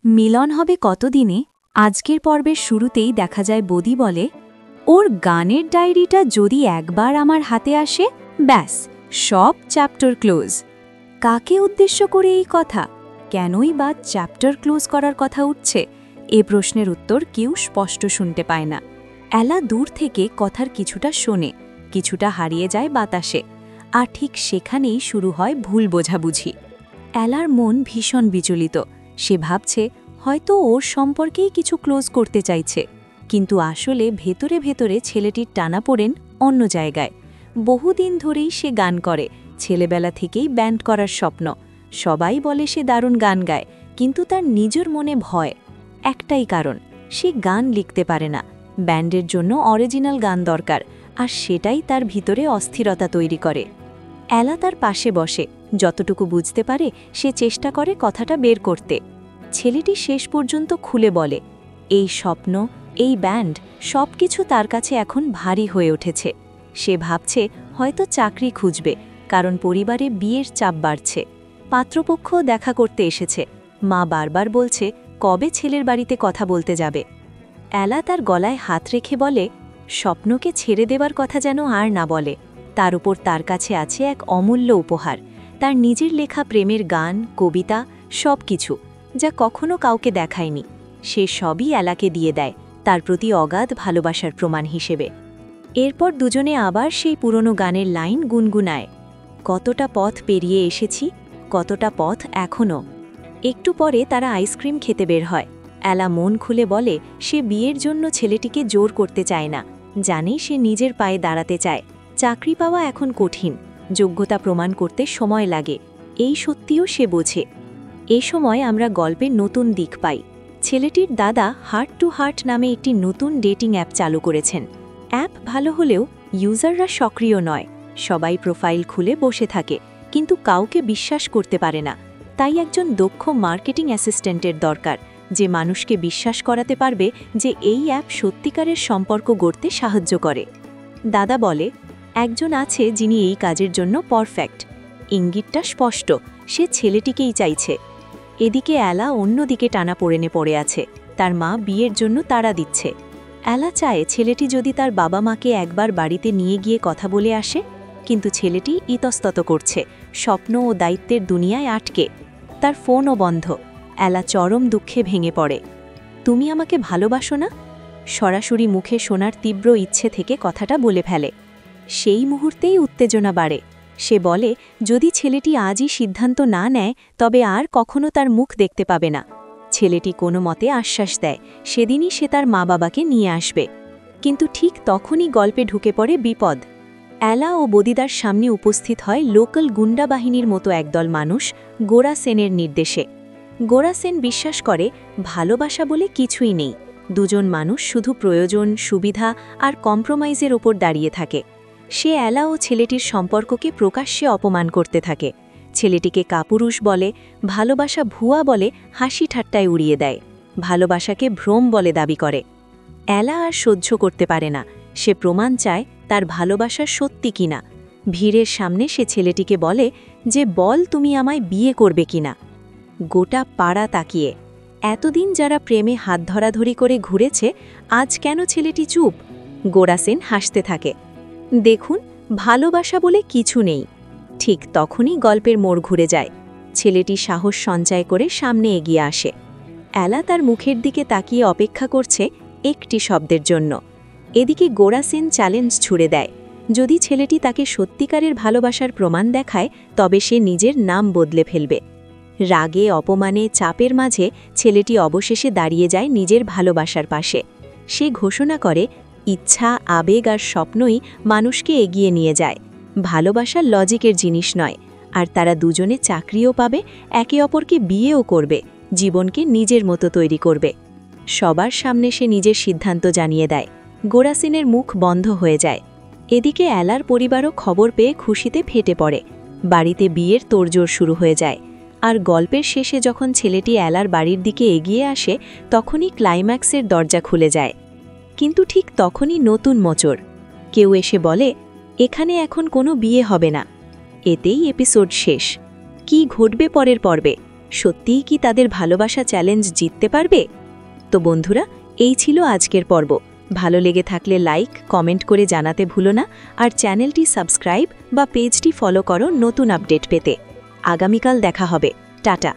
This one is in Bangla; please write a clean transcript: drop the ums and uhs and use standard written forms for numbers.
মিলন হবে কতদিনে? আজকের পর্বের শুরুতেই দেখা যায় বদি বলে, ওর গানের ডায়েরিটা যদি একবার আমার হাতে আসে, ব্যাস সব চ্যাপ্টার ক্লোজ। কাকে উদ্দেশ্য করে এই কথা? কেনই বা চ্যাপ্টার ক্লোজ করার কথা উঠছে? এ প্রশ্নের উত্তর কেউ স্পষ্ট শুনতে পায় না। এলা দূর থেকে কথার কিছুটা শোনে, কিছুটা হারিয়ে যায় বাতাসে, আর ঠিক সেখানেই শুরু হয় ভুল বোঝাবুঝি। এলার মন ভীষণ বিচলিত। সে ভাবছে হয়তো ওর সম্পর্কেই কিছু ক্লোজ করতে চাইছে, কিন্তু আসলে ভেতরে ভেতরে ছেলেটির টানাপোড়েন অন্য জায়গায়। বহুদিন ধরেই সে গান করে, ছেলেবেলা থেকেই ব্যান্ড করার স্বপ্ন। সবাই বলে সে দারুণ গান গায়, কিন্তু তার নিজের মনে ভয়। একটাই কারণ, সে গান লিখতে পারে না। ব্যান্ডের জন্য অরিজিনাল গান দরকার, আর সেটাই তার ভিতরে অস্থিরতা তৈরি করে। এলা তার পাশে বসে, যতটুকু বুঝতে পারে সে চেষ্টা করে কথাটা বের করতে। ছেলেটি শেষ পর্যন্ত খুলে বলে, এই স্বপ্ন, এই ব্যান্ড, সব কিছু তার কাছে এখন ভারী হয়ে উঠেছে। সে ভাবছে হয়তো চাকরি খুঁজবে, কারণ পরিবারে বিয়ের চাপ বাড়ছে। পাত্রপক্ষও দেখা করতে এসেছে। মা বারবার বলছে কবে ছেলের বাড়িতে কথা বলতে যাবে। এলা তার গলায় হাত রেখে বলে, স্বপ্নকে ছেড়ে দেবার কথা যেন আর না বলে। তার উপর তার কাছে আছে এক অমূল্য উপহার, তার নিজের লেখা প্রেমের গান, কবিতা, সব কিছু, যা কখনো কাউকে দেখায়নি। সে সবই এলাকে দিয়ে দেয়, তার প্রতি অগাধ ভালোবাসার প্রমাণ হিসেবে। এরপর দুজনে আবার সেই পুরনো গানের লাইন গুনগুনায়। কতটা পথ পেরিয়ে এসেছি, কতটা পথ এখনও। একটু পরে তারা আইসক্রিম খেতে বের হয়। এলা মন খুলে বলে সে বিয়ের জন্য ছেলেটিকে জোর করতে চায় না, জানে সে নিজের পায়ে দাঁড়াতে চায়। চাকরি পাওয়া এখন কঠিন, যোগ্যতা প্রমাণ করতে সময় লাগে, এই সত্যিও সে বোঝে। এ সময় আমরা গল্পের নতুন দিক পাই। ছেলেটির দাদা হার্ট টু হার্ট নামে একটি নতুন ডেটিং অ্যাপ চালু করেছেন। অ্যাপ ভালো হলেও ইউজাররা সক্রিয় নয়, সবাই প্রোফাইল খুলে বসে থাকে, কিন্তু কাউকে বিশ্বাস করতে পারে না। তাই একজন দক্ষ মার্কেটিং অ্যাসিস্ট্যান্টের দরকার, যে মানুষকে বিশ্বাস করাতে পারবে যে এই অ্যাপ সত্যিকারের সম্পর্ক গড়তে সাহায্য করে। দাদা বলে, একজন আছে যিনি এই কাজের জন্য পারফেক্ট। ইঙ্গিতটা স্পষ্ট, সে ছেলেটিকেই চাইছে। এদিকে এলা অন্যদিকে টানাপোড়েনে পড়ে আছে, তার মা বিয়ের জন্য তাড়া দিচ্ছে। এলা চায় ছেলেটি যদি তার বাবা মাকে একবার বাড়িতে নিয়ে গিয়ে কথা বলে আসে, কিন্তু ছেলেটি ইতস্তত করছে, স্বপ্ন ও দায়িত্বের দুনিয়ায় আটকে। তার ফোনও বন্ধ। এলা চরম দুঃখে ভেঙে পড়ে। তুমি আমাকে ভালোবাসো না? সরাসরি মুখে শোনার তীব্র ইচ্ছে থেকে কথাটা বলে ফেলে। সেই মুহূর্তেই উত্তেজনা বাড়ে। সে বলে যদি ছেলেটি আজই সিদ্ধান্ত না নেয়, তবে আর কখনো তার মুখ দেখতে পাবে না। ছেলেটি কোনো মতে আশ্বাস দেয় সেদিনই সে তার মা বাবাকে নিয়ে আসবে। কিন্তু ঠিক তখনই গল্পে ঢুকে পড়ে বিপদ। এলা ও বদিদার সামনে উপস্থিত হয় লোকাল গুন্ডা বাহিনীর মতো একদল মানুষ, গোরা সেনের নির্দেশে। গোরা সেন বিশ্বাস করে ভালোবাসা বলে কিছুই নেই। দুজন মানুষ শুধু প্রয়োজন, সুবিধা আর কম্প্রোমাইজের ওপর দাঁড়িয়ে থাকে। সে এলা ও ছেলেটির সম্পর্ককে প্রকাশ্যে অপমান করতে থাকে। ছেলেটিকে কাপুরুষ বলে, ভালোবাসা ভুয়া বলে হাসি ঠাট্টায় উড়িয়ে দেয়, ভালোবাসাকে ভ্রম বলে দাবি করে। এলা আর সহ্য করতে পারে না, সে প্রমাণ চায় তার ভালোবাসা সত্যি কিনা। ভিড়ের সামনে সে ছেলেটিকে বলে যে বল তুমি আমায় বিয়ে করবে কিনা। গোটা পাড়া তাকিয়ে। এতদিন যারা প্রেমে হাত ধরাধরি করে ঘুরেছে, আজ কেন ছেলেটি চুপ? গোরা সেন হাসতে থাকে। দেখুন, ভালোবাসা বলে কিছু নেই। ঠিক তখনই গল্পের মোড় ঘুরে যায়। ছেলেটি সাহস সঞ্চয় করে সামনে এগিয়ে আসে। এলা তার মুখের দিকে তাকিয়ে অপেক্ষা করছে একটি শব্দের জন্য। এদিকে গোরা সেন চ্যালেঞ্জ ছুড়ে দেয়, যদি ছেলেটি তাকে সত্যিকারের ভালোবাসার প্রমাণ দেখায়, তবে সে নিজের নাম বদলে ফেলবে। রাগে, অপমানে, চাপের মাঝে ছেলেটি অবশেষে দাঁড়িয়ে যায় নিজের ভালোবাসার পাশে। সে ঘোষণা করে, ইচ্ছা, আবেগ আর স্বপ্নই মানুষকে এগিয়ে নিয়ে যায়। ভালোবাসা লজিকের জিনিস নয়। আর তারা দুজনে চাকরিও পাবে, একে অপরকে বিয়েও করবে, জীবনকে নিজের মতো তৈরি করবে। সবার সামনে সে নিজের সিদ্ধান্ত জানিয়ে দেয়। গোরা সেনের মুখ বন্ধ হয়ে যায়। এদিকে এলার পরিবারও খবর পেয়ে খুশিতে ফেটে পড়ে। বাড়িতে বিয়ের তোড়জোড় শুরু হয়ে যায়। আর গল্পের শেষে যখন ছেলেটি এলার বাড়ির দিকে এগিয়ে আসে, তখনই ক্লাইম্যাক্সের দরজা খুলে যায়। কিন্তু ঠিক তখনই নতুন মোচড়। কেউ এসে বলে, এখানে এখন কোনো বিয়ে হবে না। এতেই এপিসোড শেষ। কি ঘটবে পরের পর্বে সত্যিই কি তাদের ভালোবাসা চ্যালেঞ্জ জিততে পারবে? তো বন্ধুরা, এই ছিল আজকের পর্ব। ভালো লেগে থাকলে লাইক, কমেন্ট করে জানাতে ভুলো না, আর চ্যানেলটি সাবস্ক্রাইব বা পেজটি ফলো করো নতুন আপডেট পেতে। আগামীকাল দেখা হবে। টাটা।